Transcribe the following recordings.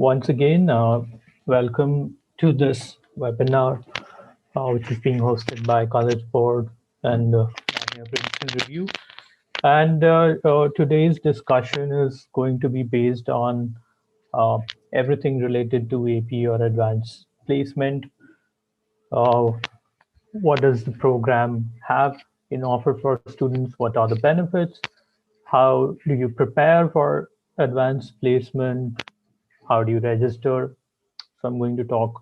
Once again, welcome to this webinar, which is being hosted by College Board and Manual Prediction Review. And today's discussion is going to be based on uh, everything related to AP or advanced placement. Uh, what does the program have in offer for students? What are the benefits? How do you prepare for advanced placement? How do you register? So I'm going to talk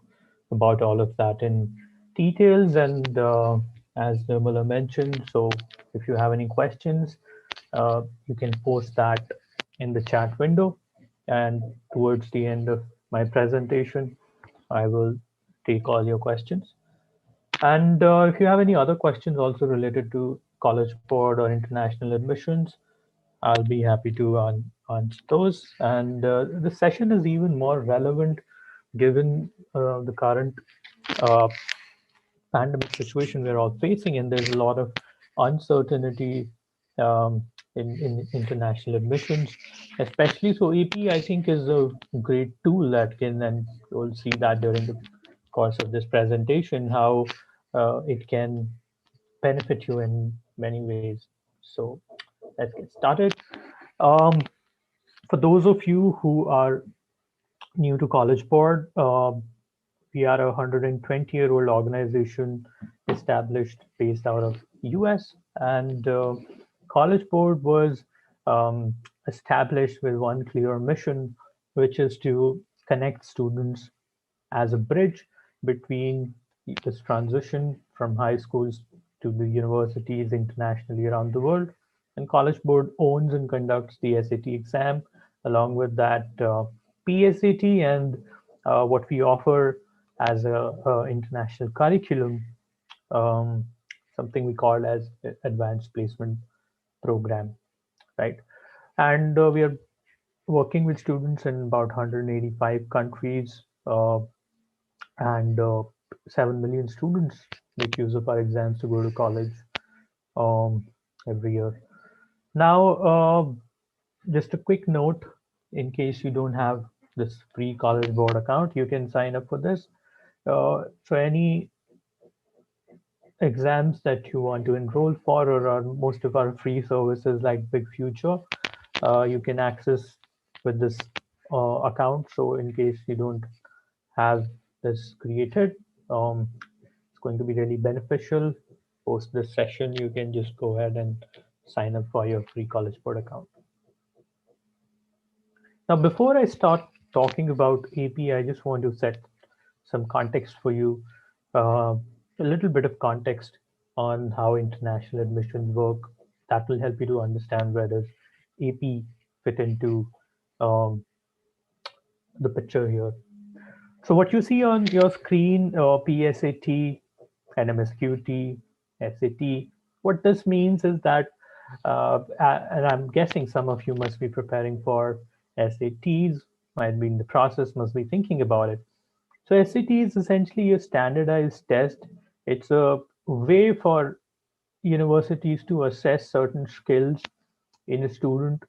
about all of that in details. And as Nirmala mentioned, so if you have any questions, you can post that in the chat window. And towards the end of my presentation, I will take all your questions. And if you have any other questions also related to College Board or international admissions, I'll be happy to answer those. And the session is even more relevant given the current uh, pandemic situation we're all facing, and there's a lot of uncertainty in international admissions, especially. So AP, I think, is a great tool that can, and you'll see that during the course of this presentation, how it can benefit you in many ways. So let's get started. Um, for those of you who are new to College Board, we are a 120-year-old organization established based out of US, and College Board was um, established with one clear mission, which is to connect students as a bridge between this transition from high schools to the universities internationally around the world. And College Board owns and conducts the SAT exam, along with that PSAT, and what we offer as a international curriculum, um, something we call as advanced placement program, right? And we are working with students in about 185 countries, and 7 million students make use of our exams to go to college um, every year. Now, just a quick note, in case you don't have this free College Board account, you can sign up for this. So any exams that you want to enroll for, or most of our free services like Big Future, you can access with this account. So in case you don't have this created, it's going to be really beneficial. Post this session, you can just go ahead and sign up for your free College Board account. Now, before I start talking about AP, I just want to set some context for you, uh, a little bit of context on how international admissions work. That will help you to understand where does AP fit into um, the picture here. So what you see on your screen, PSAT, NMSQT, SAT, what this means is that, and I'm guessing some of you must be preparing for SATs, might be in the process, must be thinking about it. So SAT is essentially a standardized test. It's a way for universities to assess certain skills in a student,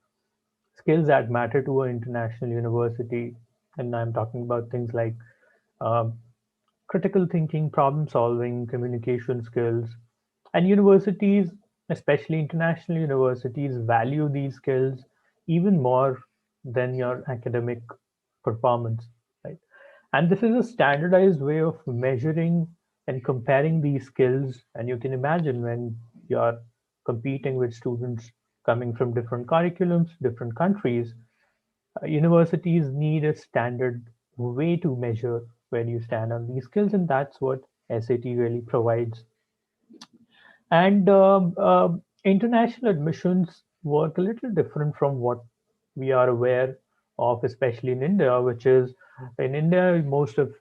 skills that matter to an international university. And I'm talking about things like um, critical thinking, problem solving, communication skills. And universities, especially international universities, value these skills even more than your academic performance, right? And this is a standardized way of measuring and comparing these skills. And you can imagine when you're competing with students coming from different curriculums, different countries, universities need a standard way to measure where you stand on these skills, and that's what SAT really provides. And international admissions work a little different from what we are aware of, especially in India, which is in India, most of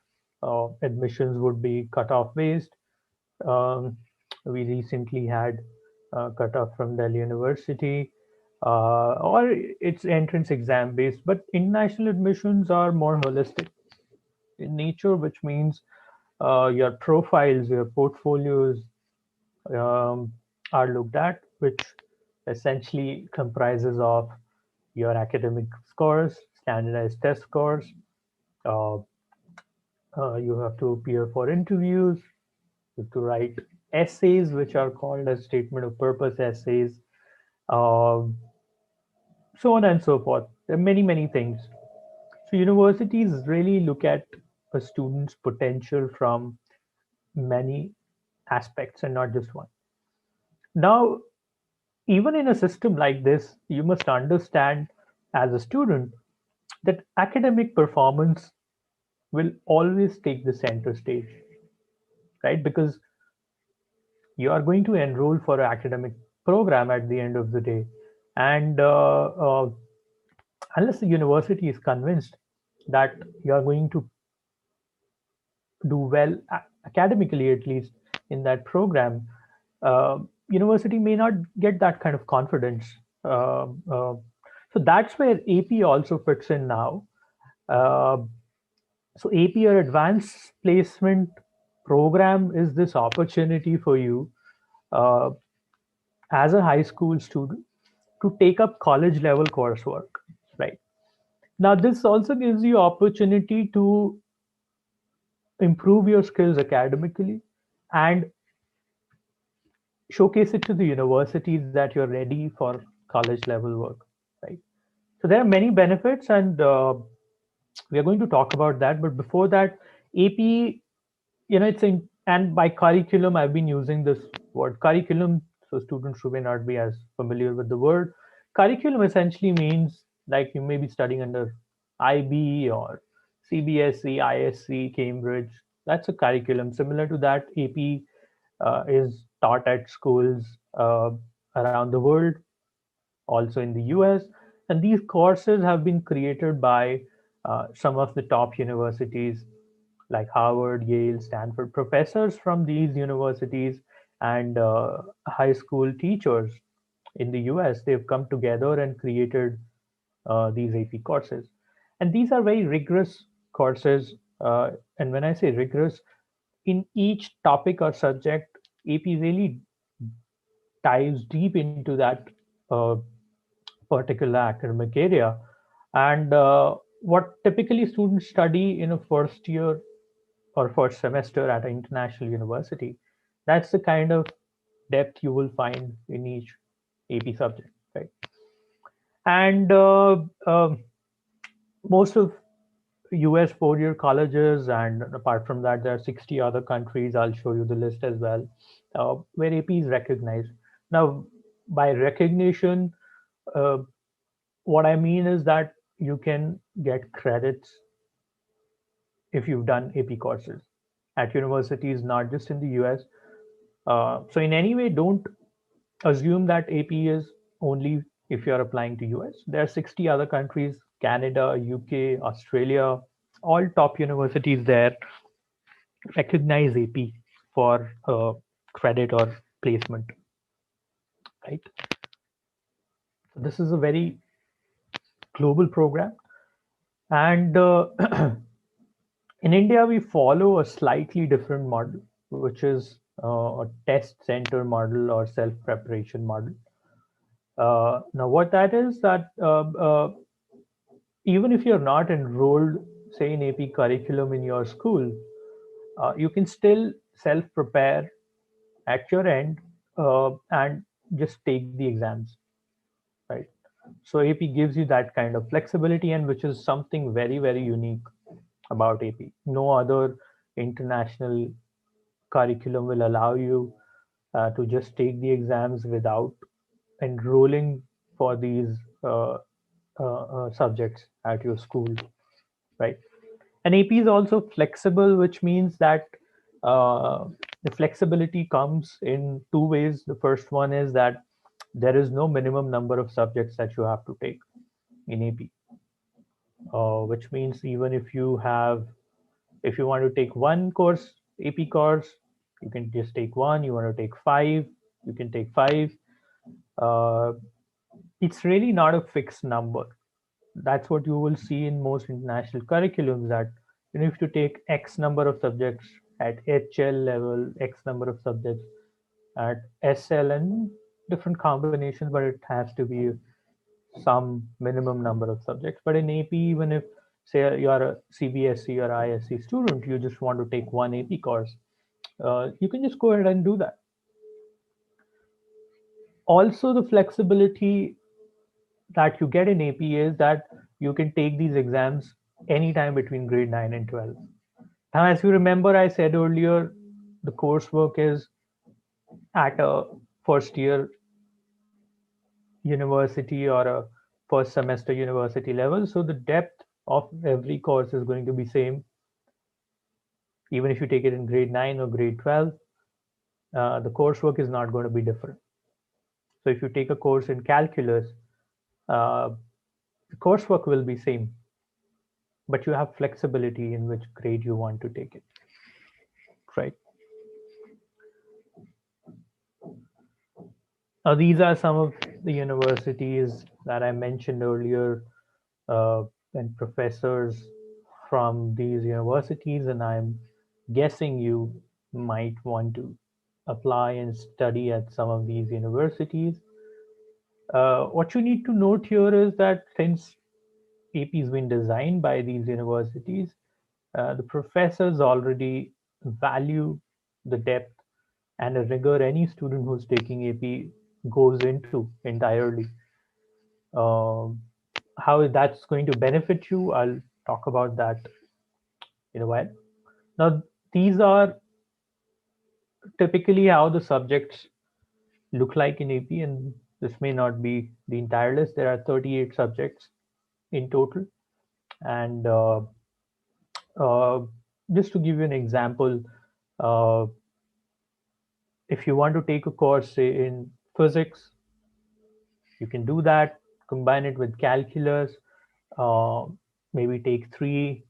admissions would be cutoff based. We recently had cutoff from Delhi University, or it's entrance exam based, but international admissions are more holistic in nature, which means your profiles, your portfolios, um, are looked at, which essentially comprises of your academic scores, standardized test scores, Uh, you have to appear for interviews. You have to write essays, which are called as statement of purpose essays, uh, so on and so forth. There are many, many things. So universities really look at a student's potential from many aspects and not just one. Now, even in a system like this, you must understand as a student that academic performance will always take the center stage, right? Because you are going to enroll for an academic program at the end of the day. And unless the university is convinced that you are going to do well academically, at least in that program, uh, university may not get that kind of confidence. Uh, uh, so that's where AP also fits in now. Uh, so AP or advanced placement program is this opportunity for you uh, as a high school student to take up college level coursework, right? Now this also gives you opportunity to improve your skills academically and showcase it to the universities that you're ready for college level work, right? So there are many benefits, and we are going to talk about that. But before that, AP, it's in, and by curriculum, I've been using this word curriculum, so students who may not be as familiar with the word. Curriculum essentially means like you may be studying under IB or CBSE, ISC, Cambridge. That's a curriculum. Similar to that, AP is taught at schools around the world, also in the US. And these courses have been created by some of the top universities like Harvard, Yale, Stanford, professors from these universities and high school teachers in the US. They've come together and created these AP courses. And these are very rigorous courses. And when I say rigorous, in each topic or subject, AP really dives deep into that uh, particular academic area. And what typically students study in a first year or first semester at an international university, that's the kind of depth you will find in each AP subject, right? And most of US four-year colleges, and apart from that, there are 60 other countries. I'll show you the list as well, where AP is recognized. Now, by recognition, uh, what I mean is that you can get credits if you've done AP courses at universities, not just in the US. So in any way, don't assume that AP is only if you're applying to US. There are 60 other countries, Canada, UK, Australia, all top universities there recognize AP for credit or placement, right? So this is a very global program. And in India, we follow a slightly different model, which is a test center model or self preparation model. Now, what that is that even if you're not enrolled, say, in AP curriculum in your school, you can still self prepare at your end and just take the exams, right? So AP gives you that kind of flexibility, and which is something very, very unique about AP. No other international curriculum will allow you to just take the exams without enrolling for these subjects at your school, right? And AP is also flexible, which means that uh, the flexibility comes in two ways. The first one is that there is no minimum number of subjects that you have to take in AP, which means even if you want to take one course, AP course, you can just take one. You want to take five, you can take five. Uh, it's really not a fixed number. That's what you will see in most international curriculums, that if you take X number of subjects at HL level, X number of subjects at SL, and different combinations, but it has to be some minimum number of subjects. But in AP, even if say you're a CBSE or ISC student, you just want to take one AP course, you can just go ahead and do that. Also, the flexibility that you get in AP is that you can take these exams anytime between grade 9 and 12. Now, as you remember, I said earlier, the coursework is at a first year university or a first semester university level. So the depth of every course is going to be same, even if you take it in grade 9 or grade 12. The coursework is not going to be different. So if you take a course in calculus, uh, the coursework will be same, but you have flexibility in which grade you want to take it, right? Now, these are some of the universities that I mentioned earlier, uh, and professors from these universities, and I'm guessing you might want to apply and study at some of these universities. What you need to note here is that since AP has been designed by these universities, the professors already value the depth and the rigor any student who's taking AP goes into entirely. Um, how that's going to benefit you, I'll talk about that in a while. Now, these are typically how the subjects look like in AP, and this may not be the entire list. There are 38 subjects in total, and uh, just to give you an example, uh, if you want to take a course, say in physics, you can do that. Combine it with calculus. Uh, Maybe take three: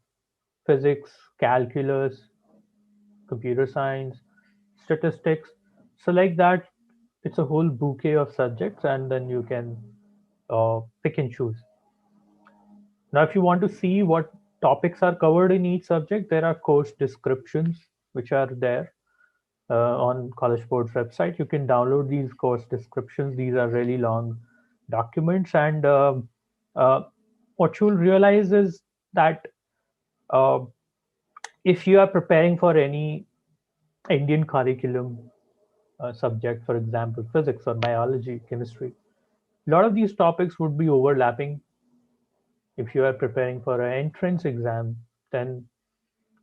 physics, calculus, computer science, statistics. So like that, it's a whole bouquet of subjects, and then you can pick and choose. Now, if you want to see what topics are covered in each subject, there are course descriptions which are there on College Board's website. You can download these course descriptions. These are really long documents, and uh, what you'll realize is that uh, if you are preparing for any Indian curriculum subject, for example, physics or biology, chemistry, a lot of these topics would be overlapping. If you are preparing for an entrance exam, then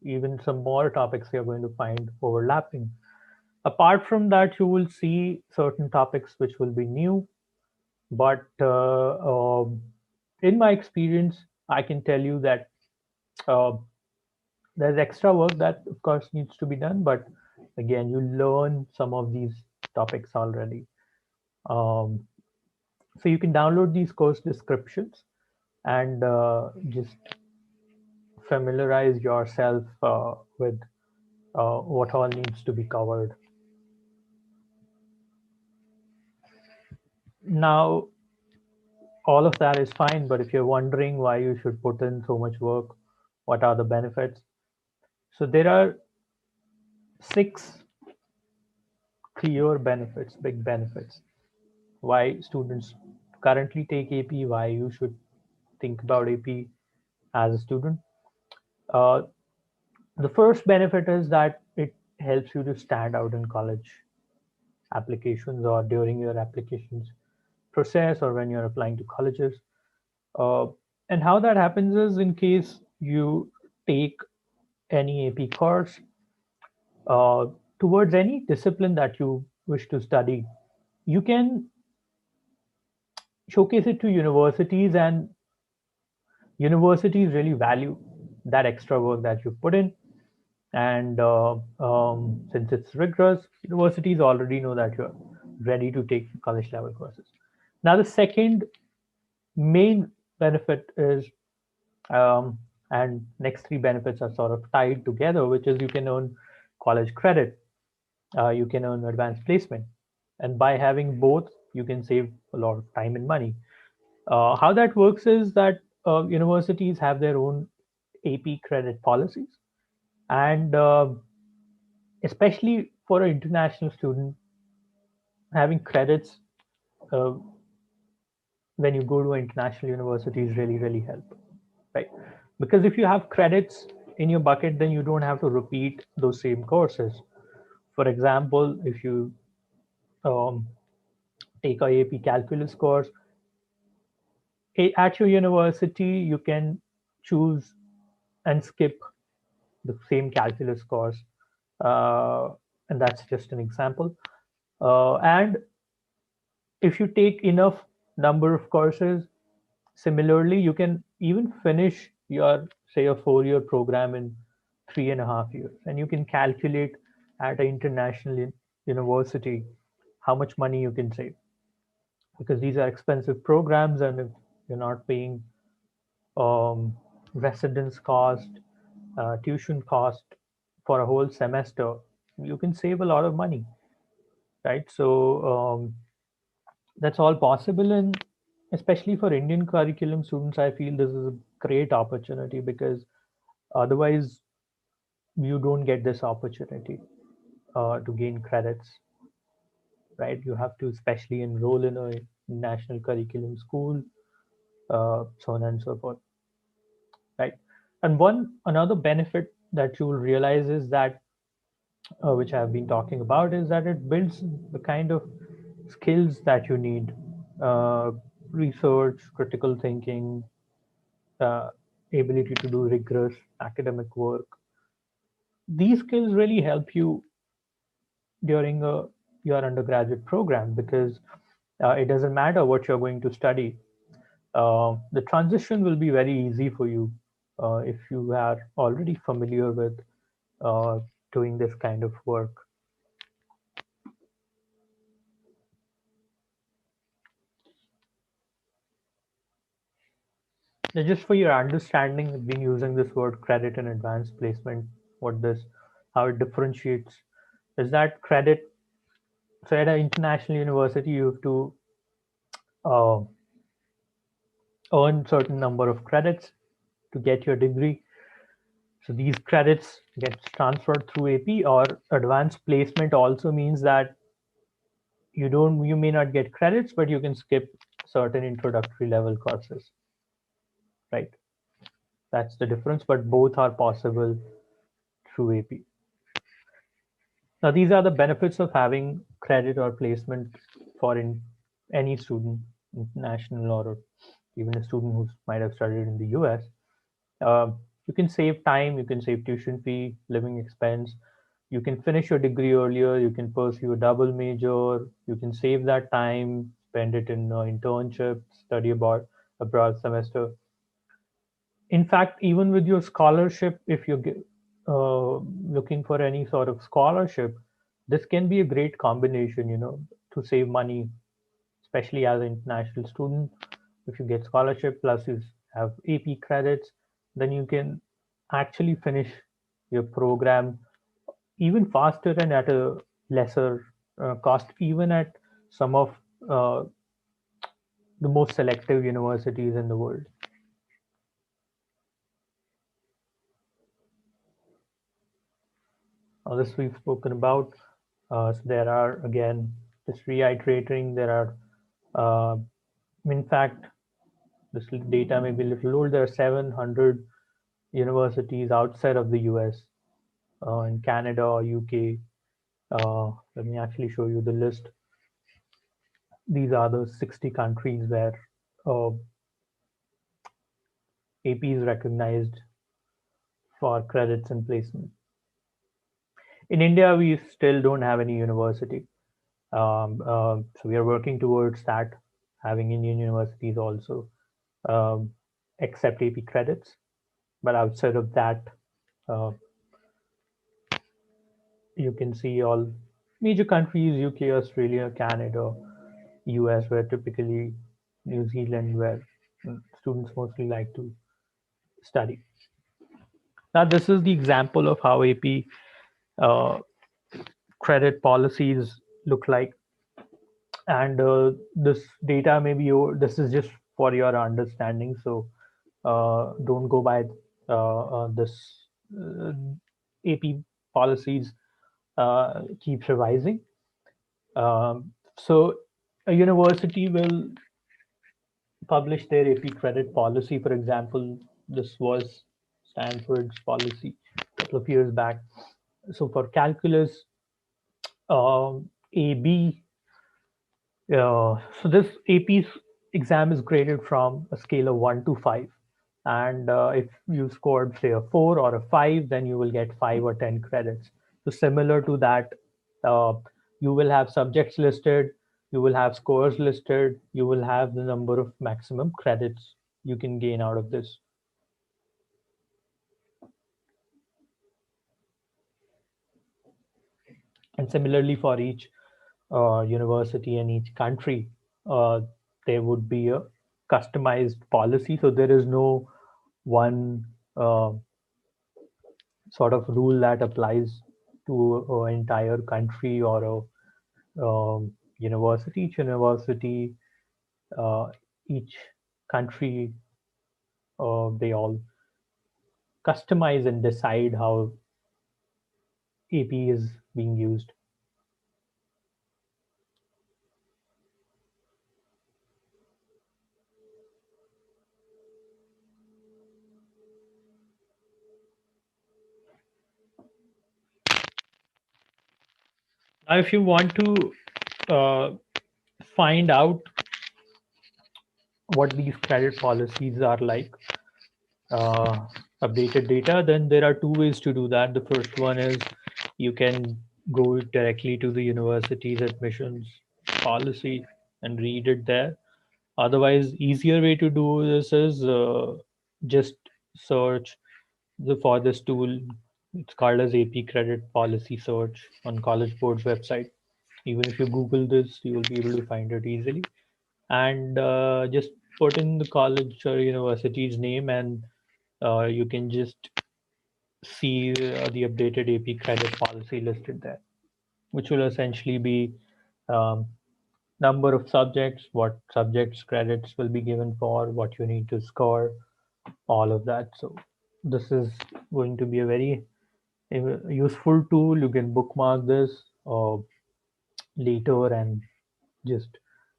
even some more topics you're going to find overlapping. Apart from that, you will see certain topics which will be new, but in my experience, I can tell you that uh, there's extra work that, of course, needs to be done, but again, you learn some of these topics already. Um, so you can download these course descriptions and just familiarize yourself with what all needs to be covered. Now, all of that is fine, but if you're wondering why you should put in so much work, what are the benefits? So there are six clear benefits, big benefits. Why students currently take AP, why you should think about AP as a student. Uh, the first benefit is that it helps you to stand out in college applications or during your applications process or when you're applying to colleges. Uh, and how that happens is in case you take any AP course uh, towards any discipline that you wish to study, you can showcase it to universities, and universities really value that extra work that you put in. And since it's rigorous, universities already know that you're ready to take college level courses. Now, the second main benefit is, um, and next three benefits are sort of tied together, which is you can earn college credit, you can earn advanced placement, and by having both, you can save a lot of time and money. How that works is that universities have their own AP credit policies, and especially for an international student, having credits uh, when you go to an international university is really, really help, right? Because if you have credits in your bucket, then you don't have to repeat those same courses. For example, if you um, take a AP calculus course at your university, you can choose and skip the same calculus course, uh, and that's just an example. And if you take enough number of courses, similarly, you can even finish your, say, a 4 year program in 3.5 years, and you can calculate at an international university how much money you can save, because these are expensive programs, and if you're not paying um, residence cost, tuition cost for a whole semester, you can save a lot of money, right? So that's all possible, and especially for Indian curriculum students, I feel this is a great opportunity, because otherwise you don't get this opportunity to gain credits, right? You have to especially enroll in a national curriculum school, so on and so forth, right? And one another benefit that you will realize is that, which I've been talking about, is that it builds the kind of skills that you need: uh, research, critical thinking, uh, ability to do rigorous academic work. These skills really help you during your undergraduate program, because it doesn't matter what you're going to study. The transition will be very easy for you if you are already familiar with uh, doing this kind of work. Now, just for your understanding, I've been using this word credit and advanced placement. What this, how it differentiates, is that credit. So at an international university, you have to uh, earn certain number of credits to get your degree. So these credits get transferred through AP. Or advanced placement also means that you may not get credits, but you can skip certain introductory level courses, right? That's the difference, but both are possible through AP. Now, these are the benefits of having credit or placement for any student, international or even a student who might have studied in the US. Uh, you can save time, you can save tuition fee, living expense. You can finish your degree earlier, you can pursue a double major, you can save that time, spend it in internship, study abroad semester. In fact, even with your scholarship, if you're looking for any sort of scholarship, this can be a great combination, to save money, especially as an international student. If you get scholarship plus you have AP credits, then you can actually finish your program even faster and at a lesser cost, even at some of uh, the most selective universities in the world. This we've spoken about. So there are, again, just reiterating, there are, in fact, this data may be a little old. There are 700 universities outside of the US, in Canada, UK. Let me actually show you the list. These are the 60 countries where uh, AP is recognized for credits and placement. In India, we still don't have any university. So we are working towards that, having Indian universities also um, accept AP credits. But outside of that, uh, you can see all major countries: UK, Australia, Canada, US, where typically New Zealand, where students mostly like to study. Now, this is the example of how AP uh, credit policies look like. And this data may be, this is just for your understanding. So don't go by this uh, AP policies, keep revising. So a university will publish their AP credit policy. For example, this was Stanford's policy a couple of years back. So for calculus, AB, so this AP exam is graded from a scale of 1 to 5. And if you scored, say, a 4 or a 5, then you will get 5 or 10 credits. So, similar to that, uh, you will have subjects listed, you will have scores listed, you will have the number of maximum credits you can gain out of this. And similarly, for each university and each country, uh, there would be a customized policy. So there is no one sort of rule that applies to an entire country or a university. Each university, uh, each country, they all customize and decide how AP is being used. Now, if you want to find out what these credit policies are like, uh, updated data, then there are two ways to do that. The first one is you can go directly to the university's admissions policy and read it there. Otherwise, easier way to do this is just search for this tool. It's called as AP Credit Policy Search on College Board's website. Even if you Google this, you will be able to find it easily. And just put in the college or university's name, and you can just see the updated AP credit policy listed there, which will essentially be um, number of subjects, what subjects credits will be given for, what you need to score, all of that. So this is going to be a very useful tool. You can bookmark this later, and just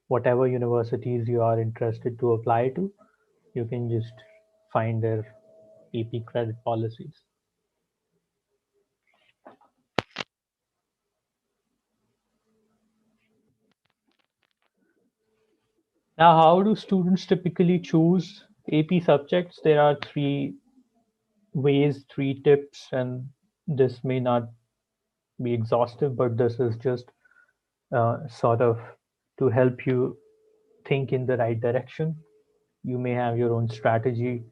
whatever universities you are interested to apply to, you can just find their AP credit policies. Now, how do students typically choose AP subjects? There are three ways, three tips, and this may not be exhaustive, but this is just sort of to help you think in the right direction. You may have your own strategy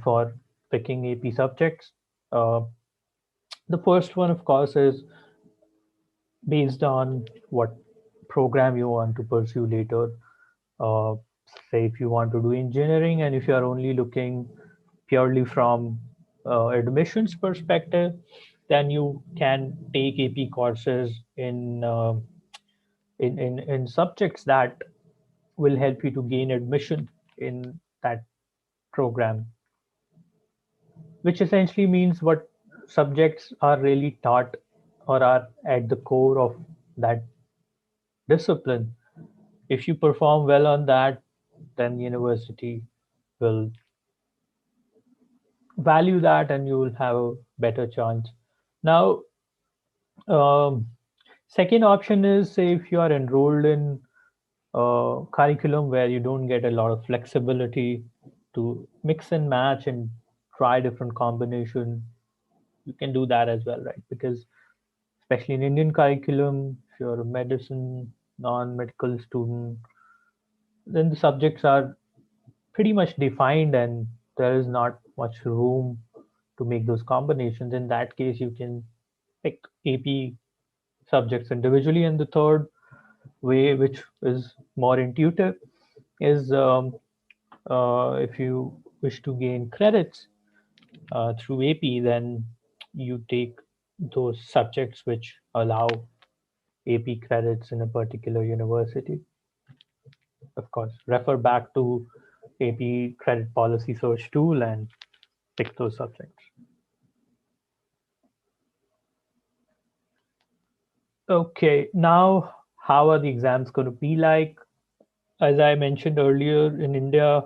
for picking AP subjects. Uh, the first one, of course, is based on what program you want to pursue later. Uh, Say if you want to do engineering, and if you are only looking purely from admissions perspective, then you can take AP courses in subjects that will help you to gain admission in that program, which essentially means what subjects are really taught or are at the core of that discipline. If you perform well on that, then the university will value that and you will have a better chance. Now, um, second option is, say if you are enrolled in curriculum where you don't get a lot of flexibility to mix and match and try different combination, you can do that as well, right? Because especially in Indian curriculum, if you're a medicine non-medical student, then the subjects are pretty much defined and there is not much room to make those combinations. In that case, you can pick AP subjects individually. And the third way, which is more intuitive, is if you wish to gain credits through AP, then you take those subjects which allow AP credits in a particular university. Of course, refer back to AP credit policy search tool and pick those subjects. Okay, now how are the exams going to be like? As I mentioned earlier, in India,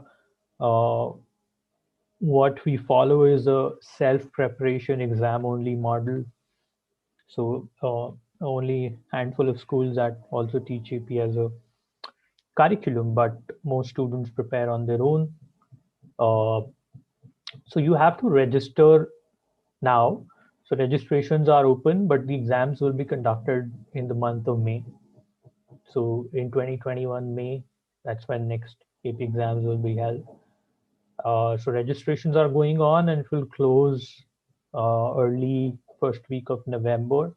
uh, what we follow is a self-preparation exam-only model. So only handful of schools that also teach AP as a curriculum, but most students prepare on their own. Uh, so you have to register now. So registrations are open, but the exams will be conducted in the month of May. So in 2021 May, that's when next AP exams will be held. So registrations are going on, and it will close early first week of November.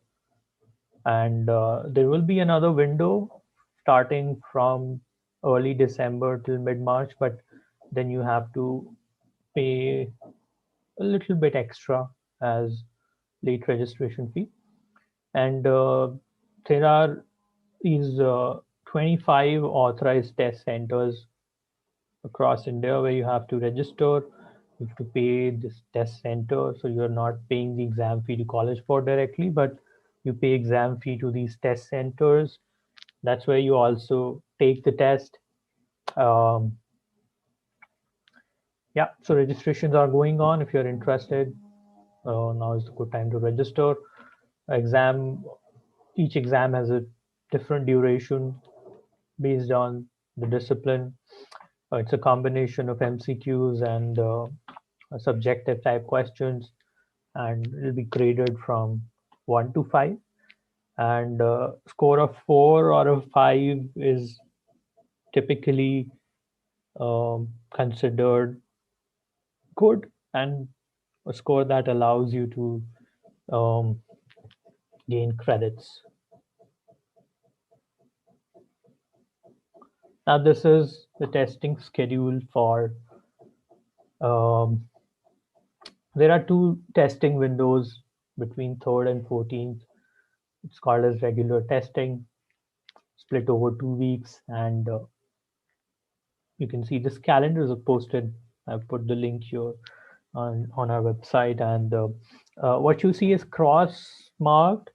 And there will be another window starting from early December till mid-March, but then you have to pay a little bit extra as late registration fee. And there are these 25 authorized test centers across India where you have to register. You have to pay this test center, so you're not paying the exam fee to College Board directly, but you pay exam fee to these test centers. That's where you also take the test. Um, yeah, so registrations are going on. If you're interested, now is a good time to register. Exam, each exam has a different duration based on the discipline. It's a combination of MCQs and subjective type questions, and it'll be graded from 1 to 5. And score of 4 or a 5 is typically considered good, and a score that allows you to um, gain credits. Now, this is the testing schedule for. Um, there are two testing windows between 3rd and 14th. It's called as regular testing, split over 2 weeks, and you can see this calendars are posted. I've put the link here on our website, and what you see is cross marked.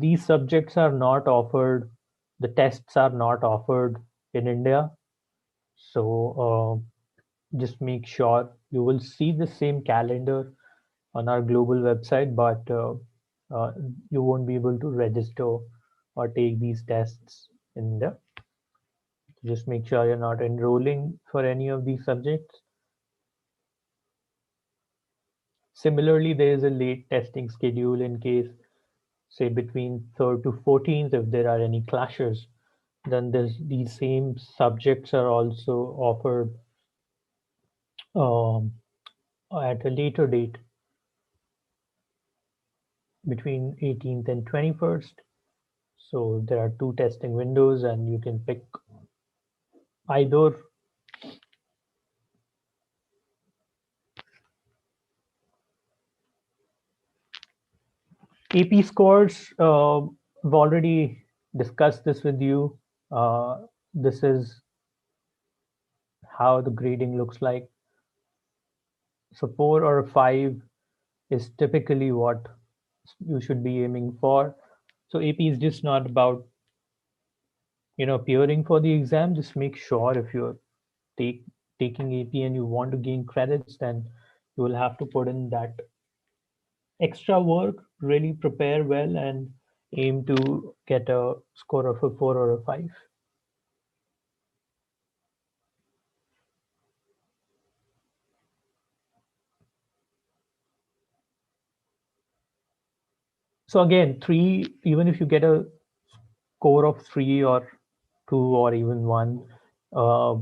These subjects are not offered. The tests are not offered in India, so just make sure you will see the same calendar on our global website, but uh, you won't be able to register or take these tests in India. Just make sure you're not enrolling for any of these subjects. Similarly, there is a late testing schedule in case, say, between 3rd to 14th, if there are any clashes, then these same subjects are also offered um, at a later date between 18th and 21st. So there are two testing windows, and you can pick either. AP scores, I've already discussed this with you. This is how the grading looks like. So 4 or 5 is typically what you should be aiming for. So AP is just not about appearing for the exam. Just make sure if you're take, taking AP and you want to gain credits, then you will have to put in that extra work, really prepare well, and aim to get a score of a 4 or a 5. So again, 3, even if you get a score of 3 or 2 or even 1, uh,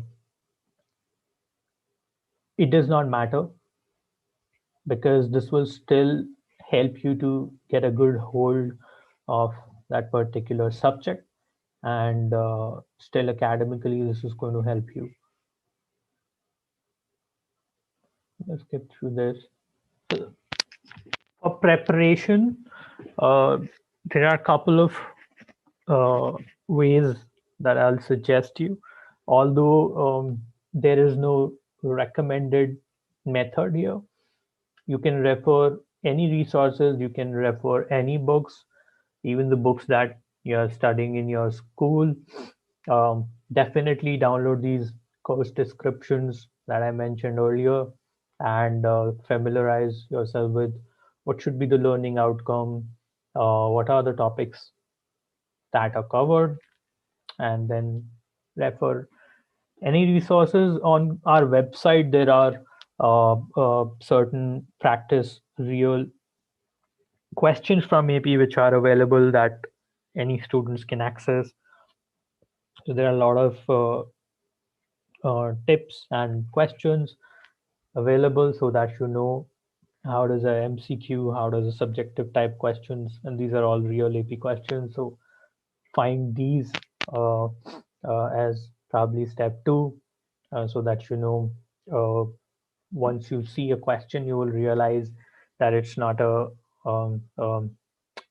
it does not matter, because this will still help you to get a good hold of that particular subject, and still academically this is going to help you. Let's get through this. For preparation, uh, there are a couple of uh, ways that I'll suggest you. Although there is no recommended method here, you can refer any resources, you can refer any books, even the books that you're studying in your school. Definitely download these course descriptions that I mentioned earlier, and familiarize yourself with what should be the learning outcome, what are the topics that are covered, and then refer any resources on our website. There are certain practice real questions from AP which are available that any students can access. So there are a lot of tips and questions available so that you know how does a MCQ, how does a subjective type questions, and these are all real AP questions. So find these uh, as probably step two, so that you know, uh, once you see a question, you will realize that it's not a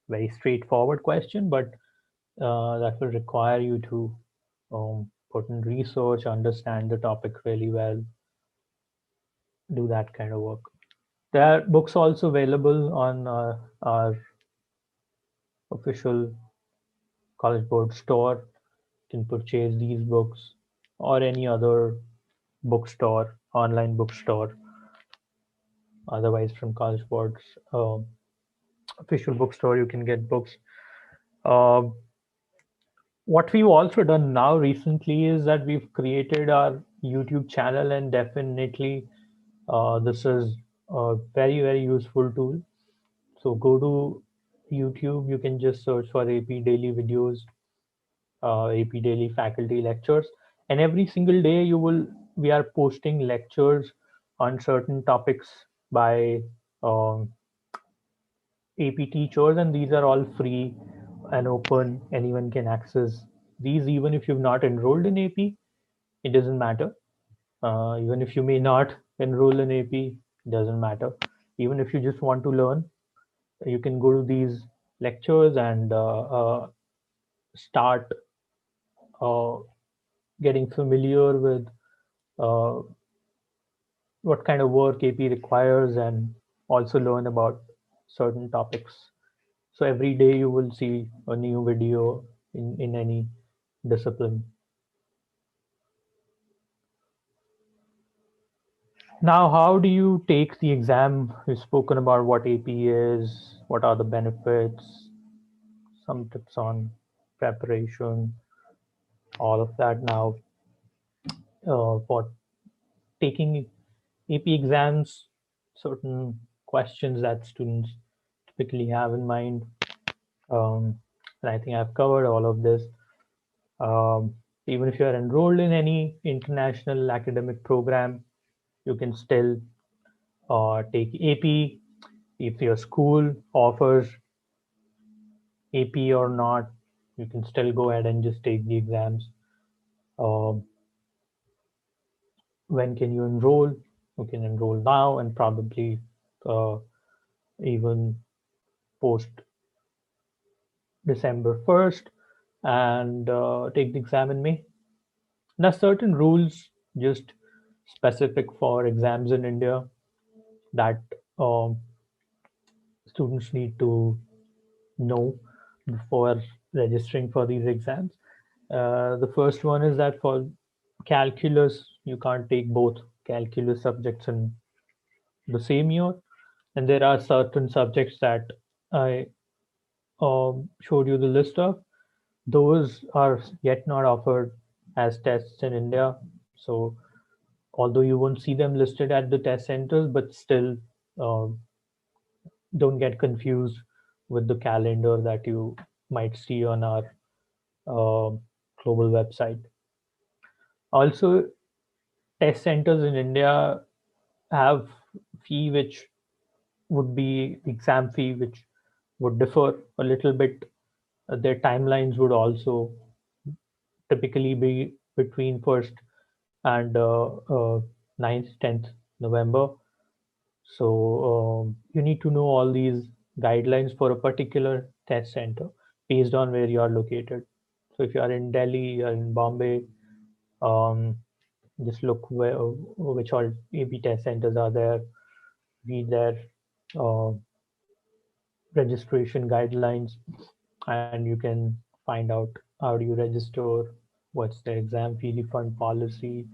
very straightforward question, but that will require you to put in research, understand the topic really well, do that kind of work. There are books also available on our official College Board store. You can purchase these books or any other bookstore, online bookstore, otherwise from College Board's official bookstore, you can get books. Uh, what we've also done now recently is that we've created our YouTube channel, and definitely this is a very, very useful tool. So go to YouTube, you can just search for AP Daily Videos, AP Daily Faculty Lectures, and every single day we are posting lectures on certain topics by um, AP teachers, and these are all free and open. Anyone can access these, even if you've not enrolled in AP. It doesn't matter. Even if you may not enroll in AP, it doesn't matter. Even if you just want to learn, you can go to these lectures and start uh, getting familiar with uh, what kind of work AP requires, and also learn about certain topics. So every day you will see a new video in any discipline. Now, how do you take the exam? We've spoken about what AP is, what are the benefits, some tips on preparation, all of that. Now, for taking AP exams, certain questions that students typically have in mind. And I think I've covered all of this. Um, Even if you are enrolled in any international academic program, you can still take AP. If your school offers AP or not, you can still go ahead and just take the exams. Um, when can you enroll? You can enroll now and probably uh, even post December 1st and take the exam in May. Now, certain rules just specific for exams in India that um, students need to know before registering for these exams. The first one is that for calculus, you can't take both calculus subjects in the same year. And there are certain subjects that I showed you the list of. Those are yet not offered as tests in India. So, although you won't see them listed at the test centers, but still um, don't get confused with the calendar that you might see on our uh, global website. Also, test centers in India have fee which would be the exam fee, which would differ a little bit. Their timelines would also typically be between 1st and 9th, 10th November. So you need to know all these guidelines for a particular test center based on where you are located. So if you are in Delhi, you are in Bombay, um, just look which all AB test centers are there, read their uh, registration guidelines, and you can find out how do you register, what's the exam fee refund policy,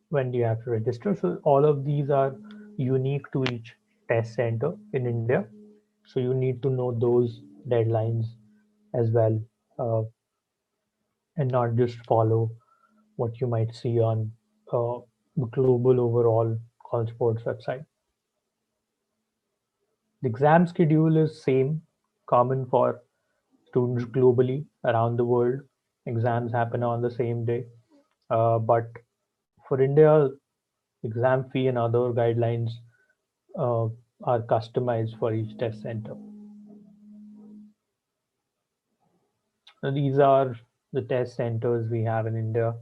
when do you have to register. So all of these are unique to each test center in India. So you need to know those deadlines as well, uh, and not just follow what you might see on the global overall college board's website. The exam schedule is same, common for students globally around the world. Exams happen on the same day, but for India, exam fee and other guidelines uh, are customized for each test center. And these are the test centers we have in India,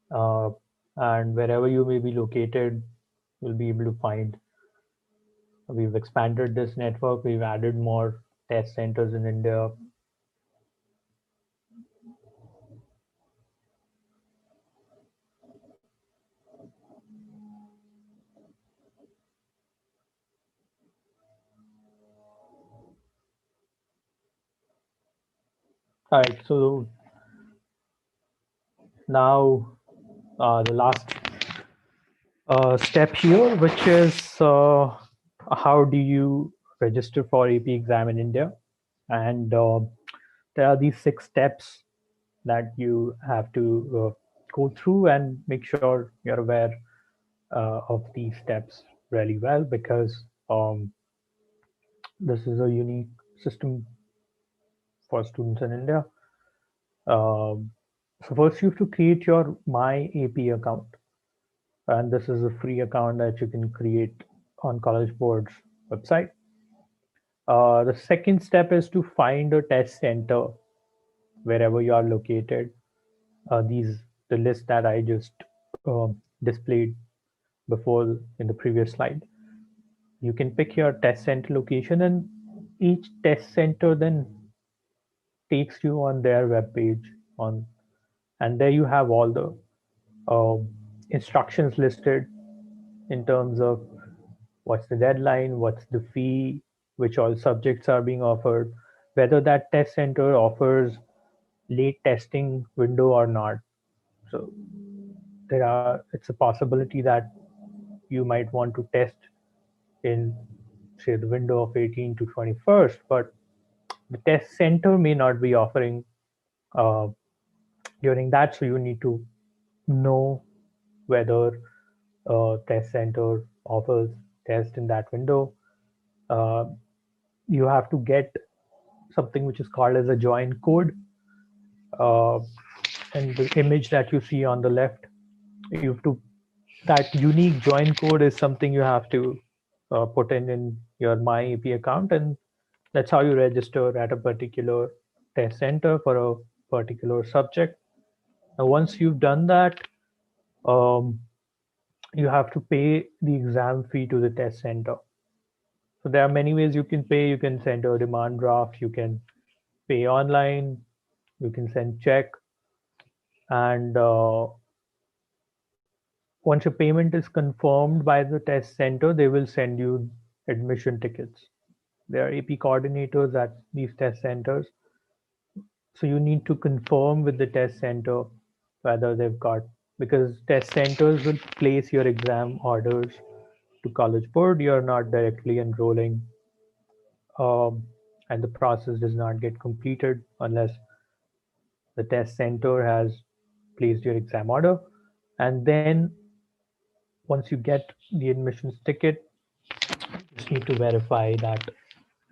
uh, and wherever you may be located, you'll be able to find. We've expanded this network. We've added more test centers in India. All right, so now the last step here, which is how do you register for AP exam in India? And there are these 6 steps that you have to go through, and make sure you're aware of these steps really well, because this is a unique system for students in India. Um, so first, you have to create your My AP account, and this is a free account that you can create on College Board's website. The second step is to find a test center wherever you are located. These the list that I just displayed before in the previous slide. You can pick your test center location, and each test center then takes you on their web page on, and there you have all the uh, instructions listed in terms of what's the deadline, what's the fee, which all subjects are being offered, whether that test center offers late testing window or not. So it's a possibility that you might want to test in, say, the window of 18 to 21st, but the test center may not be offering uh, during that. So you need to know whether test center offers test in that window. Uh, you have to get something which is called as a join code. Uh, and the image that you see on the left, you have to, that unique join code is something you have to put in your My AP account, and that's how you register at a particular test center for a particular subject. Now, once you've done that, um, you have to pay the exam fee to the test center. So there are many ways you can pay. You can send a demand draft, you can pay online, you can send check, and once your payment is confirmed by the test center, they will send you admission tickets. There are AP coordinators at these test centers. So you need to confirm with the test center whether they've got, because test centers will place your exam orders to College Board. You're not directly enrolling, um, and the process does not get completed unless the test center has placed your exam order. And then once you get the admissions ticket, you just need to verify that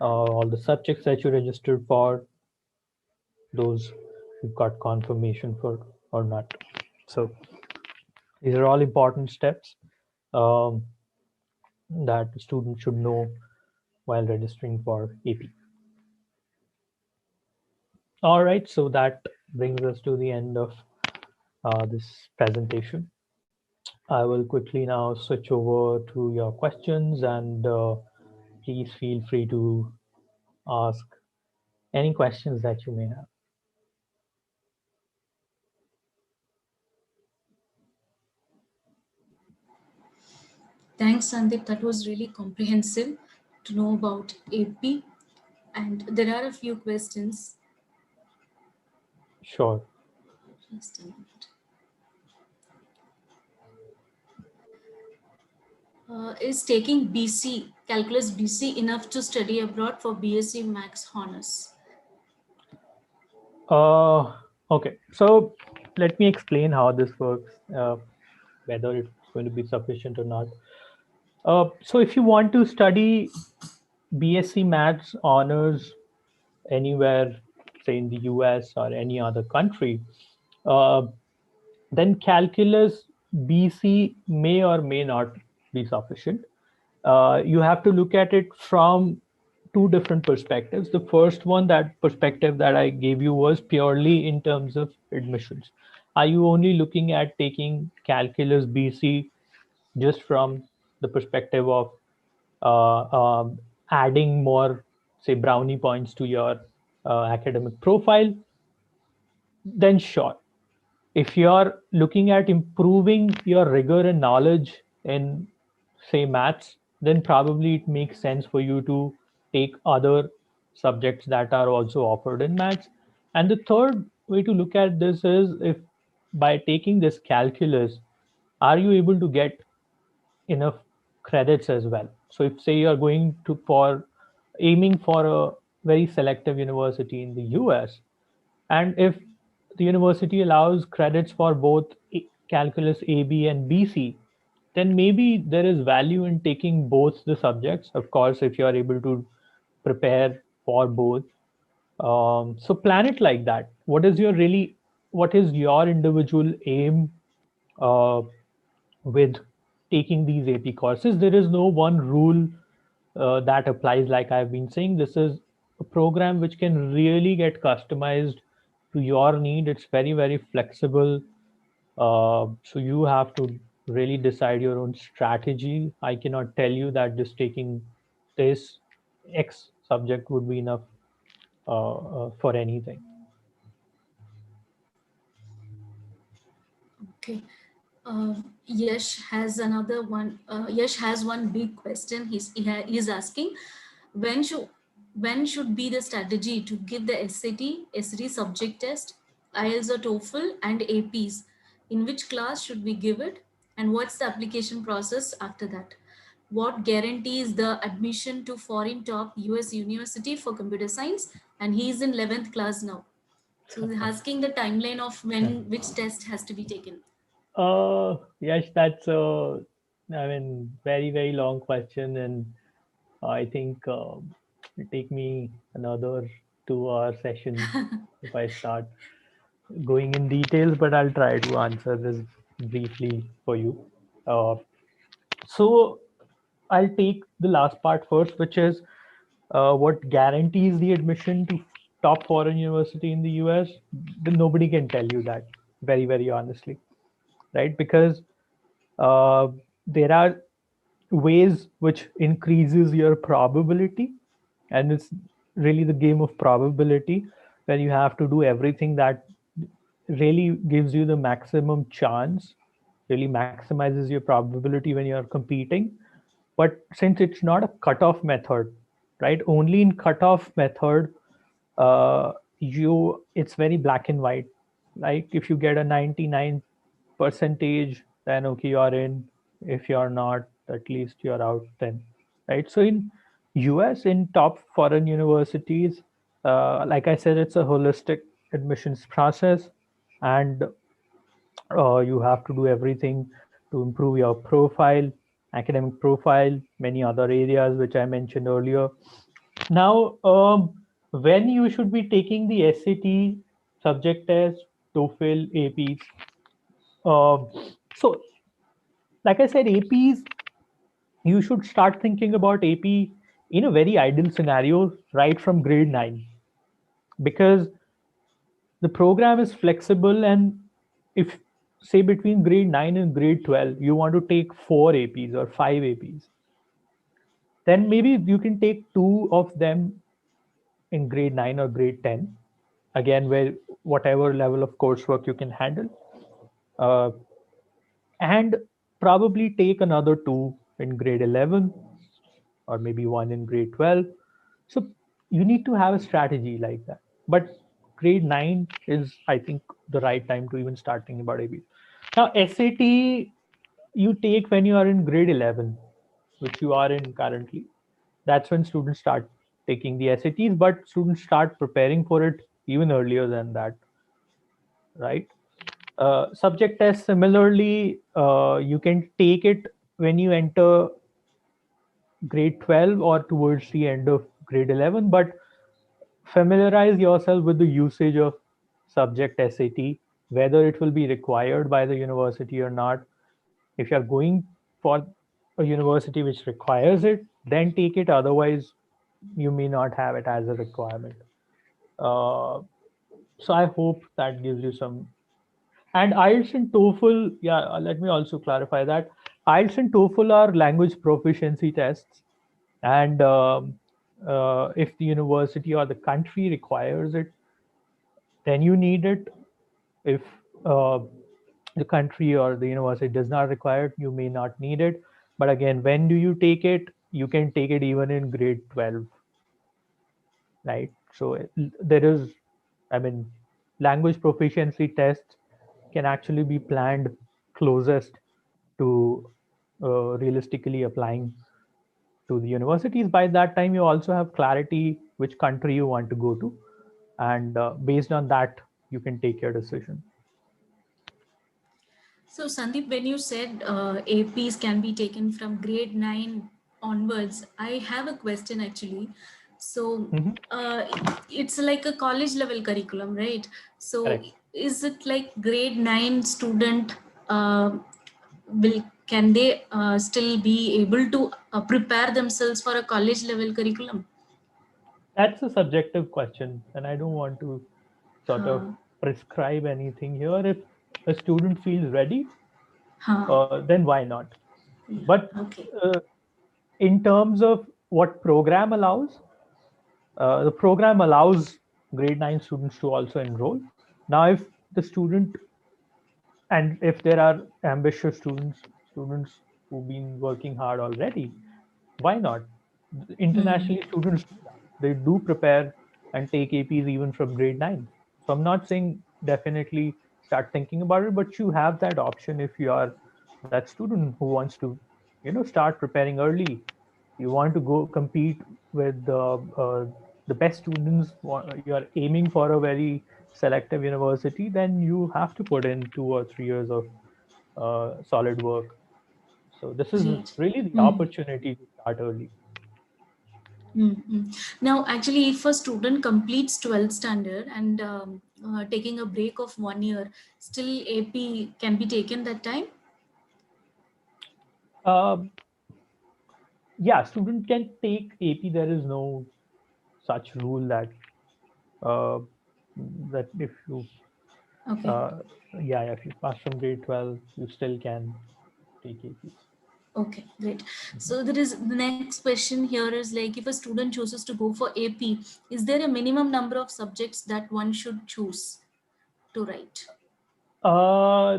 all the subjects that you registered for, those you've got confirmation for or not. So these are all important steps um, that the student should know while registering for AP. All right, so that brings us to the end of this presentation. I will quickly now switch over to your questions, and please feel free to ask any questions that you may have. Thanks, Sandeep. That was really comprehensive to know about AP. And there are a few questions. Sure. Just a minute. Is taking BC, calculus BC, enough to study abroad for BSc Max Honors? Uh, okay, so let me explain how this works, whether it's going to be sufficient or not. So if you want to study BSc Maths honors anywhere, say in the US or any other country, uh, then calculus BC may or may not be sufficient. You have to look at it from two different perspectives. The first one, that perspective that I gave you, was purely in terms of admissions. Are you only looking at taking calculus BC just from the perspective of uh, um, adding more, say, brownie points to your academic profile? Then sure. If you're looking at improving your rigor and knowledge in, say, maths, then probably it makes sense for you to take other subjects that are also offered in maths. And the third way to look at this is, if by taking this calculus, are you able to get enough credits as well? So if, say, you're going to for aiming for a very selective university in the US, and if the university allows credits for both calculus AB and BC, then maybe there is value in taking both the subjects. Of course, if you are able to prepare for both. So plan it like that. What is your individual aim uh, with taking these AP courses? There is no one rule that applies. Like I've been saying, this is a program which can really get customized to your need. It's very, very flexible. So you have to really decide your own strategy. I cannot tell you that just taking this X subject would be enough for anything. Okay. Yash has another one. Yash has one big question. He's asking, when should when should be the strategy to give the SAT subject test, IELTS or TOEFL and APs? In which class should we give it? And what's the application process after that? What guarantees the admission to foreign top US university for computer science? And he's in 11th class now. So he's asking the timeline of when which test has to be taken. Yes, that's a, I mean, very, very long question, and I think it'll take me another 2 hour session if I start going in details, but I'll try to answer this briefly for you. Uh, so I'll take the last part first, which is what guarantees the admission to top foreign university in the US. Then nobody can tell you that, very, very honestly, right? Because uh, there are ways which increases your probability, and it's really the game of probability, where you have to do everything that really gives you the maximum chance, really maximizes your probability when you're competing. But since it's not a cutoff method, right, only in cutoff method, you it's very black and white. Like if you get a 99 percentage, then okay, you're in. If you're not, at least you're out then, right? So in US, in top foreign universities, like I said, it's a holistic admissions process, and you have to do everything to improve your profile, academic profile, many other areas which I mentioned earlier. Now, when you should be taking the SAT, subject test, TOEFL, APs. Uh, so, like I said, APs, you should start thinking about AP in a very ideal scenario right from grade 9, because the program is flexible. And if, say, between grade 9 and grade 12, you want to take 4 APs or 5 APs, then maybe you can take two of them in grade 9 or grade 10, again, where whatever level of coursework you can handle, uh, and probably take another two in grade 11, or maybe one in grade 12. So you need to have a strategy like that. But grade 9 is, I think, the right time to even start thinking about AB. Now, SAT you take when you are in grade 11. which you are in currently, that's when students start taking the SATs, but students start preparing for it even earlier than that, right? Subject test, similarly, you can take it when you enter grade 12 or towards the end of grade 11, but familiarize yourself with the usage of subject SAT, whether it will be required by the university or not. If you're going for a university which requires it, then take it. Otherwise, you may not have it as a requirement. So I hope that gives you some. And IELTS and TOEFL, yeah, let me also clarify that IELTS and TOEFL are language proficiency tests, and if the university or the country requires it, then you need it. If uh, the country or the university does not require it, you may not need it. But again, when do you take it? You can take it even in grade 12, right? So there is, I mean, language proficiency tests can actually be planned closest to realistically applying to the universities. By that time, you also have clarity which country you want to go to, and based on that, you can take your decision. So Sandeep, when you said APs can be taken from grade 9 onwards, I have a question actually. So Mhm. it's like a college level curriculum, right? So Correct. is it like grade 9 student will can they still be able to prepare themselves for a college level curriculum? That's a subjective question, and I don't want to sort of Huh, prescribe anything here. If a student feels ready, huh, then why not? yeah, But okay. uh, in terms of what program allows, the program allows grade 9 students to also enroll. Now, if the student and if there are ambitious students who've been working hard already, why not? Hmm. Internationally, students do that. They do prepare and take APs even from grade 9. So I'm not saying definitely start thinking about it, but you have that option if you are that student who wants to, start preparing early. You want to go compete with the best students. You are aiming for a very selective university, then you have to put in 2 or 3 years of solid work. So this is Great. really the Hmm. opportunity to start early. Mm-hmm. Now, actually, if a student completes 12th standard and taking a break of 1 year, still AP can be taken that time? Uh, yeah, student can take AP. There is no such rule uh, that if you Okay. uh, yeah, if you pass from grade 12, you still can take APs. Okay, great. So there is the next question here is like if a student chooses to go for AP, is there a minimum number of subjects that one should choose to write?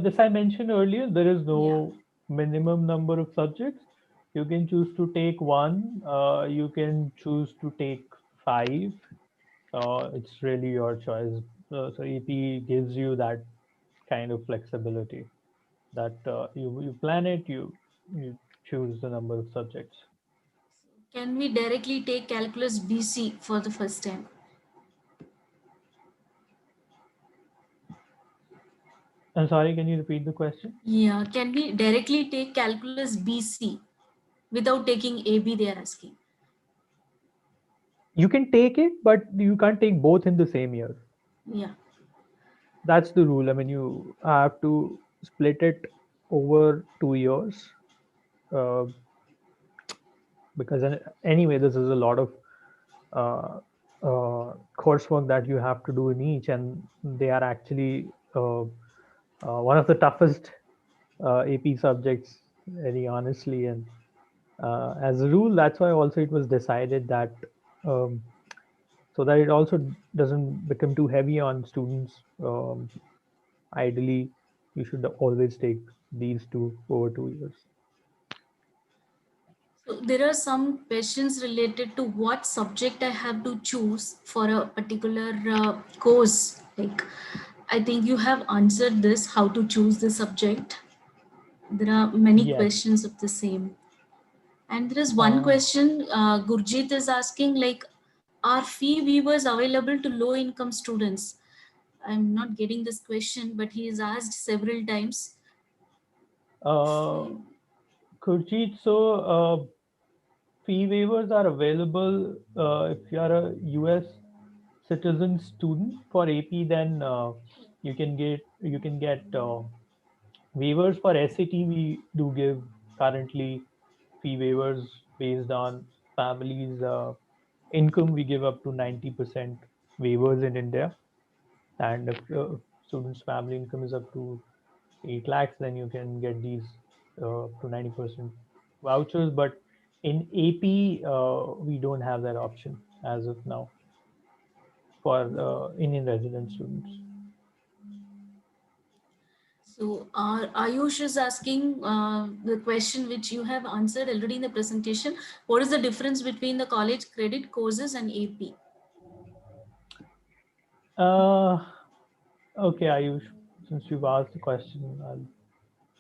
This I mentioned earlier. There is Yeah. no minimum number of subjects. You can choose to take one. You can choose to take five. It's really your choice. So EP gives you that kind of flexibility that you plan it, you choose the number of subjects. Can we directly take calculus BC for the first time? I'm sorry, can you repeat the question? Yeah. Can we directly take calculus BC without taking AB? They are asking. You can take it, but you can't take both in the same year. Yeah. That's the rule. I mean, you have to split it over 2 years, uh, because anyway, this is a lot of uh, coursework that you have to do in each, and they are actually one of the toughest AP subjects, very honestly. And as a rule, that's why also it was decided that um, so that it also doesn't become too heavy on students. Ideally, you should always take these two over 2 years. So there are some questions related to what subject I have to choose for a particular course. Like, I think you have answered this, how to choose the subject. There are many Yes. questions of the same. And there is one Uh, question Gurjit is asking, like, are fee waivers available to low income students? I'm not getting this question, but he is asked several times. uh, Gurjeet, so fee waivers are available if you are a US citizen student for AP, then you can get waivers for SAT. We do give currently fee waivers based on families' income. We give up to 90% waivers in India, and if students' family income is up to 8 lakhs, then you can get these up to 90% vouchers. But in AP, we don't have that option as of now for Indian resident students. So Ayush is asking the question which you have answered already in the presentation. What is the difference between the college credit courses and AP? Uh, okay, Ayush, since you've asked the question, I'll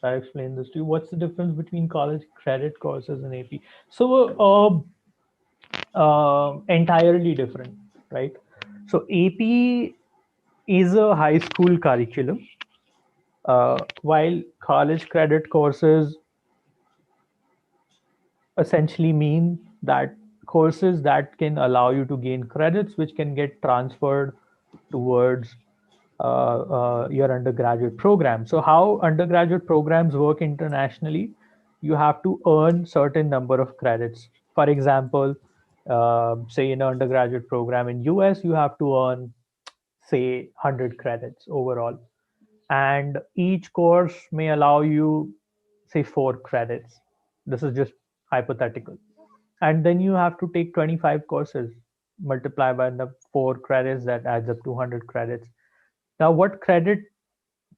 try to explain this to you. What's the difference between college credit courses and AP? So, entirely different, right? So, AP is a high school curriculum, while college credit courses essentially mean that courses that can allow you to gain credits which can get transferred towards your undergraduate program. So how undergraduate programs work internationally, you have to earn certain number of credits. For example, say in an undergraduate program in US, you have to earn say 100 credits overall, and each course may allow you say 4 credits. This is just hypothetical, and then you have to take 25 courses, multiply by the 4 credits, that adds up to 100 credits. Now what credit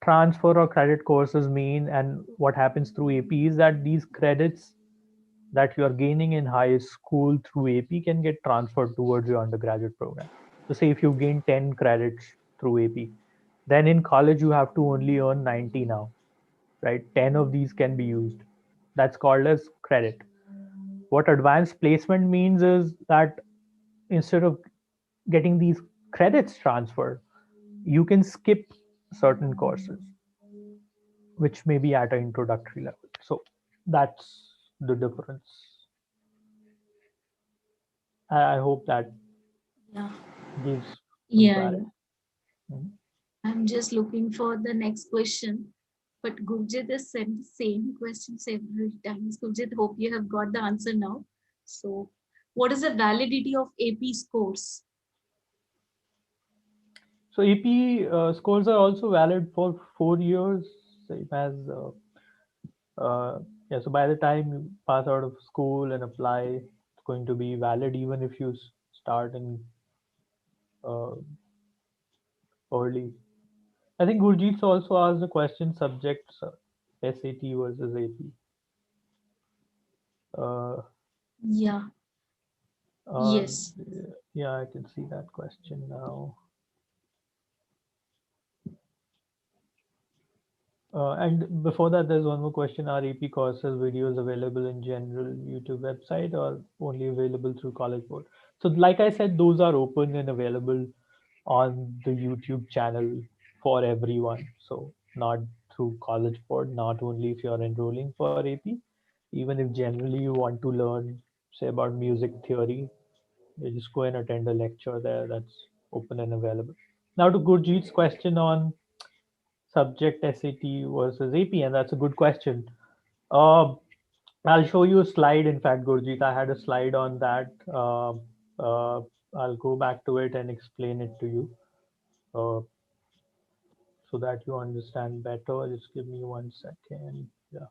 transfer or credit courses mean and what happens through AP is that these credits that you are gaining in high school through AP can get transferred towards your undergraduate program. So say if you gain 10 credits through AP, then in college you have to only earn 90 now, right? 10 of these can be used. That's called as credit. What advanced placement means is that instead of getting these credits transferred, you can skip certain courses which may be at an introductory level. So that's the difference. I hope that Yeah, gives some yeah, clarity. yeah. Mhm. I'm just looking for the next question. But Gurjit has sent the same question several times. Gurjit, hope you have got the answer now. So, what is the validity of AP scores? So AP scores are also valid for 4 years, same as yeah. So by the time you pass out of school and apply, it's going to be valid even if you start in uh, early. I think Gurjeet also asked the question subjects SAT versus AP. Uh, Yeah, uh, yes. yeah, I can see that question now. And before that, there's one more question. Are AP courses videos available in general YouTube website or only available through College Board? So, like I said, those are open and available on the YouTube channel for everyone. So, not through College Board, not only if you're enrolling for AP, even if generally you want to learn, say, about music theory, you just go and attend a lecture there that's open and available. Now, to Gurjeet's question on subject SAT versus AP, and that's a good question. Uh, I'll show you a slide. In fact, Gurjeet, I had a slide on that. I'll go back to it and explain it to you uh, so that you understand better. Just give me 1 second. Yeah.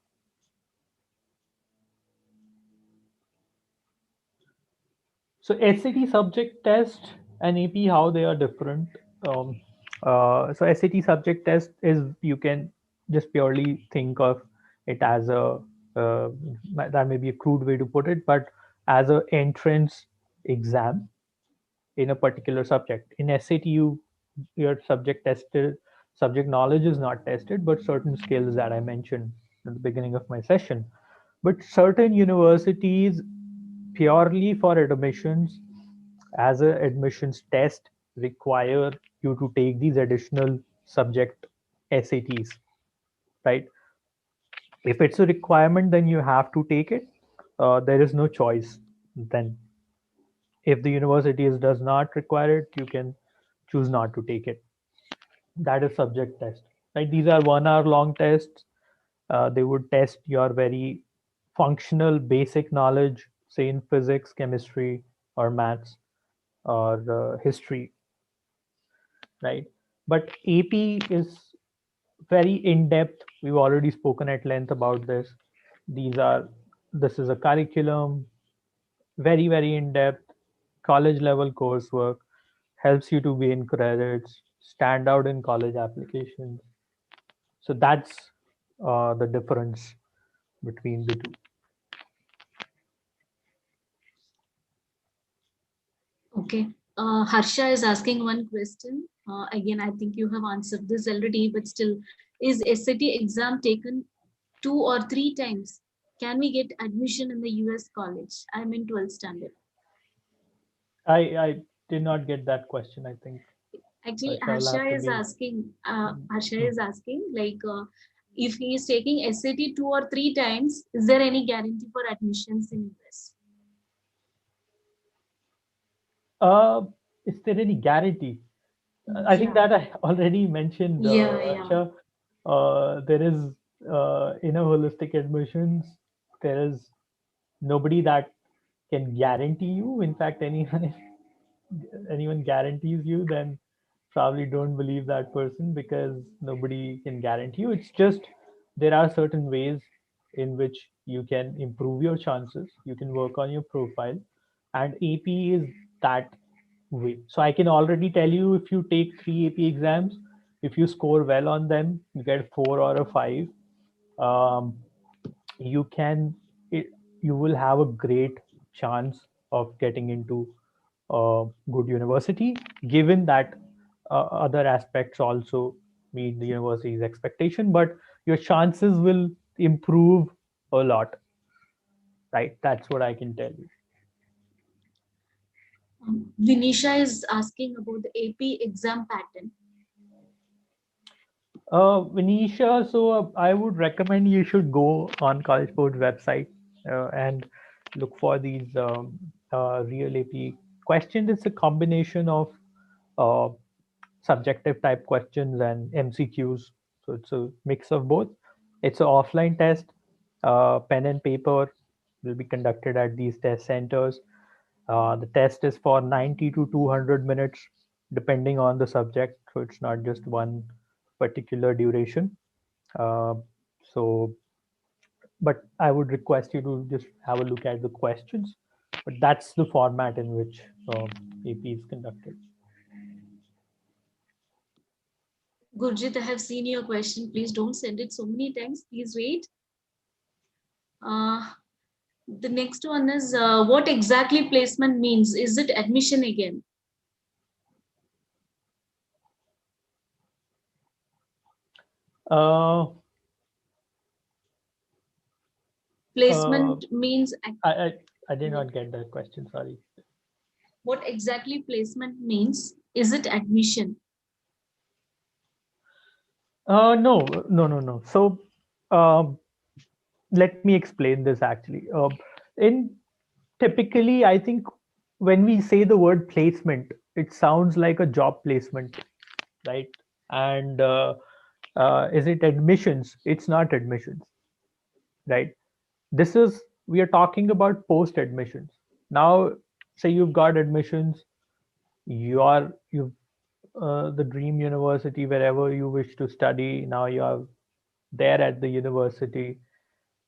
So SAT subject test and AP, how they are different. Um, so SAT subject test is you can just purely think of it as a that may be a crude way to put it, but as a entrance exam in a particular subject. In SAT, your subject knowledge is not tested, but certain skills that I mentioned at the beginning of my session. But certain universities, purely for admissions, as a admissions test, require you to take these additional subject SATs, right? If it's a requirement, then you have to take it. There is no choice then. If the university does not require it, you can choose not to take it. That is subject test, right? These are 1 hour long tests. They would test your very functional basic knowledge, say in physics, chemistry, or maths, or history, right? But AP is very in depth. We've already spoken at length about this. These are this is a curriculum, very in depth, college level coursework, helps you to gain credits, stand out in college applications. So that's the difference between the two. Okay. Harsha is asking one question. Again, I think you have answered this already, but still, is SAT exam taken 2 or 3 times? Can we get admission in the US college? I'm in 12th standard. I did not get that question. I think Actually, I will have to be. Harsha is asking, like, if he is taking SAT 2 or 3 times, is there any guarantee for admissions in US? Uh, is there any guarantee? I think Yeah, that I already mentioned, yeah. Aksha. There is in a holistic admissions, there is nobody that can guarantee you. In fact, anyone guarantees you, then probably don't believe that person, because nobody can guarantee you. It's just there are certain ways in which you can improve your chances. You can work on your profile, and AP is that way. So I can already tell you, if you take 3 AP exams, if you score well on them, you get 4 or a 5. Um, you can it, you will have a great chance of getting into a good university, given that other aspects also meet the university's expectation, but your chances will improve a lot, right? That's what I can tell you. Vinisha is asking about the AP exam pattern. Venetia, so I would recommend you should go on College Board's website and look for these real AP questions. It's a combination of uh, subjective type questions and MCQs. So it's a mix of both. It's an offline test. Pen and paper will be conducted at these test centers. The test is for 90 to 200 minutes, depending on the subject. So it's not just one particular duration. Uh, so, but I would request you to just have a look at the questions. But that's the format in which AP is conducted. Gurjit, I have seen your question. Please don't send it so many times. Please wait. Uh, the next one is what exactly placement means? Is it admission again? Uh, uh, Placement means I did not get that question. Sorry. what exactly placement means? Is it admission? No, no. So, um, let me explain this actually. In typically, I think when we say the word placement, it sounds like a job placement, right? And is it admissions? It's not admissions, right? This is we are talking about post admissions. Now, say you've got admissions, you've the dream university wherever you wish to study. Now you are there at the university.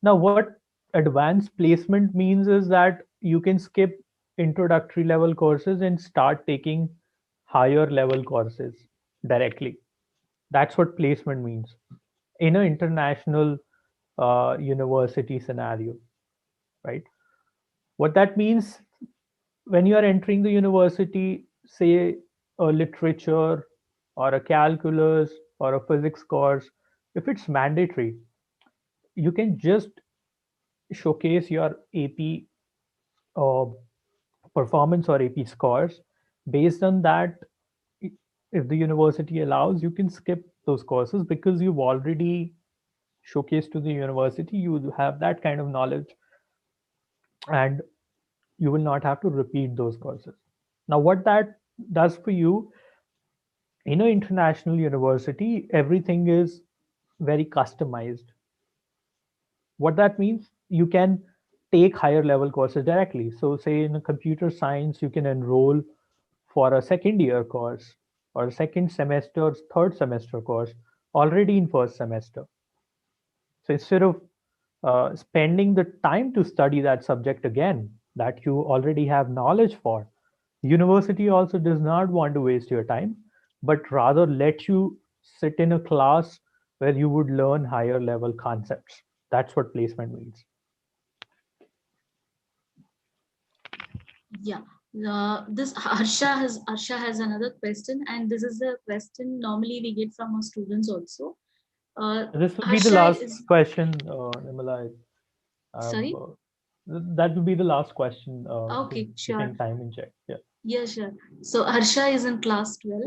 Now, what advanced placement means is that you can skip introductory level courses and start taking higher level courses directly. That's what placement means in an international university scenario, right? What that means, when you are entering the university, say a literature or a calculus or a physics course, if it's mandatory, you can just showcase your AP uh, performance or AP scores. Based on that, if the university allows, you can skip those courses because you've already showcased to the university, you have that kind of knowledge, and you will not have to repeat those courses. Now, what that does for you, in an international university, everything is very customized. What that means, you can take higher level courses directly. So, say in a computer science, you can enroll for a second year course or a second semester or third semester course already in first semester. So instead of spending the time to study that subject again that you already have knowledge for, university also does not want to waste your time, but rather let you sit in a class where you would learn higher level concepts. That's what placement means. Yeah. This Harsha has another question, and this is a question normally we get from our students also. This will be the Harsha last is question, Nimala. sorry. Uh, that will be the last question because Okay, we sure. can time and check. Yeah. Yeah, sure. So Harsha is in class 12.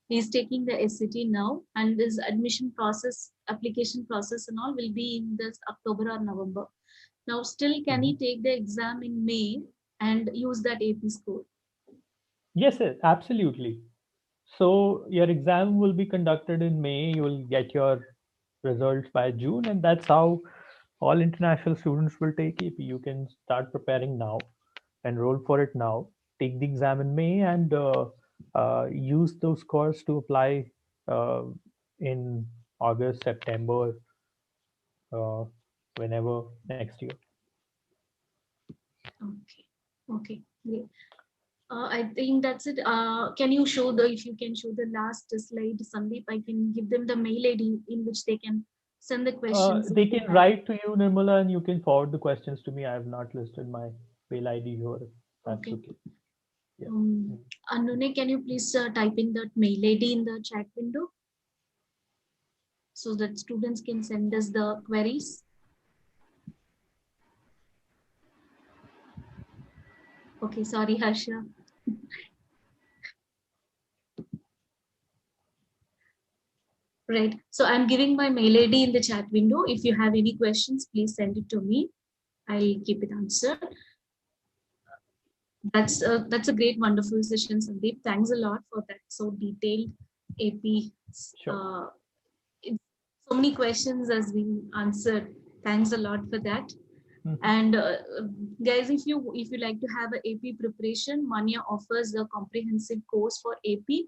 He's taking the SCT now, and his admission process, application process, and all will be in this October or November. Now, still, can he Mhm. take the exam in May and use that AP score? Yes, sir, absolutely. So your exam will be conducted in May. You will get your results by June, and that's how all international students will take AP. You can start preparing now, enroll for it now, take the exam in May, and use those scores to apply uh, in August, September, uh, whenever next year. Okay. Okay. Great. I think that's it. Can you show the, if you can show the last slide, Sandeep, I can give them the mail ID in which they can send the questions if They they can have. write to you, Nirmala, and you can forward the questions to me. I have not listed my mail ID here. That's Okay. okay. Yeah. Anune, can you please type in that mail ID in the chat window so that students can send us the queries? Okay, sorry, Harsha. Right. So I'm giving my mail ID in the chat window. If you have any questions, please send it to me. I'll keep it answered. That's a great, wonderful session, Sandeep. Thanks a lot for that so detailed AP. Sure. So many questions has been answered. Thanks a lot for that. Mhm. And guys, if you like to have an AP preparation, Manya offers a comprehensive course for AP.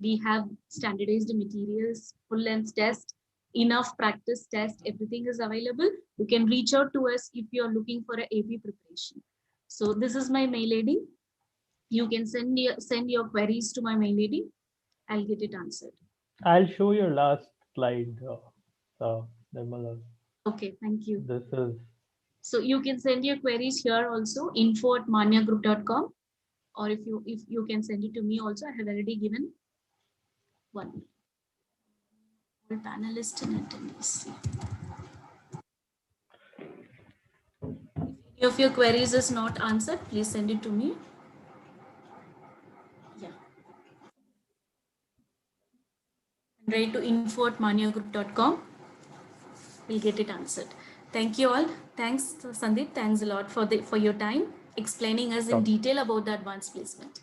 We have standardized materials, full length test, enough practice test, everything is available. You can reach out to us if you are looking for an AP preparation. So this is my mail ID. You can send your queries to my mail ID. I'll get it answered. I'll show your last slide, Nirmala. Okay, thank you. This is So you can send your queries here also, info@manyagroup.com, or if you can send it to me also. I have already given one. All panelists and attendees. If any of your queries is not answered, please send it to me. Yeah. And write to info@manyagroup.com. We'll get it answered. Thank you all. Thanks, Sandeep. Thanks a lot for your time explaining us in sure. detail about the advanced placement.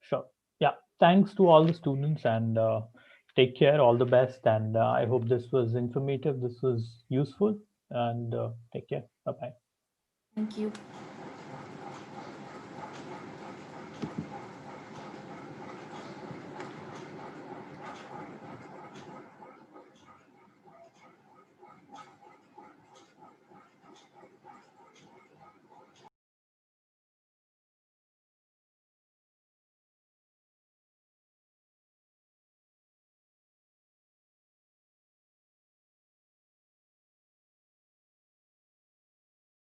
Sure. Yeah. Thanks to all the students and take care. All the best. And I hope this was informative. This was useful. And take care. Bye bye. Thank you.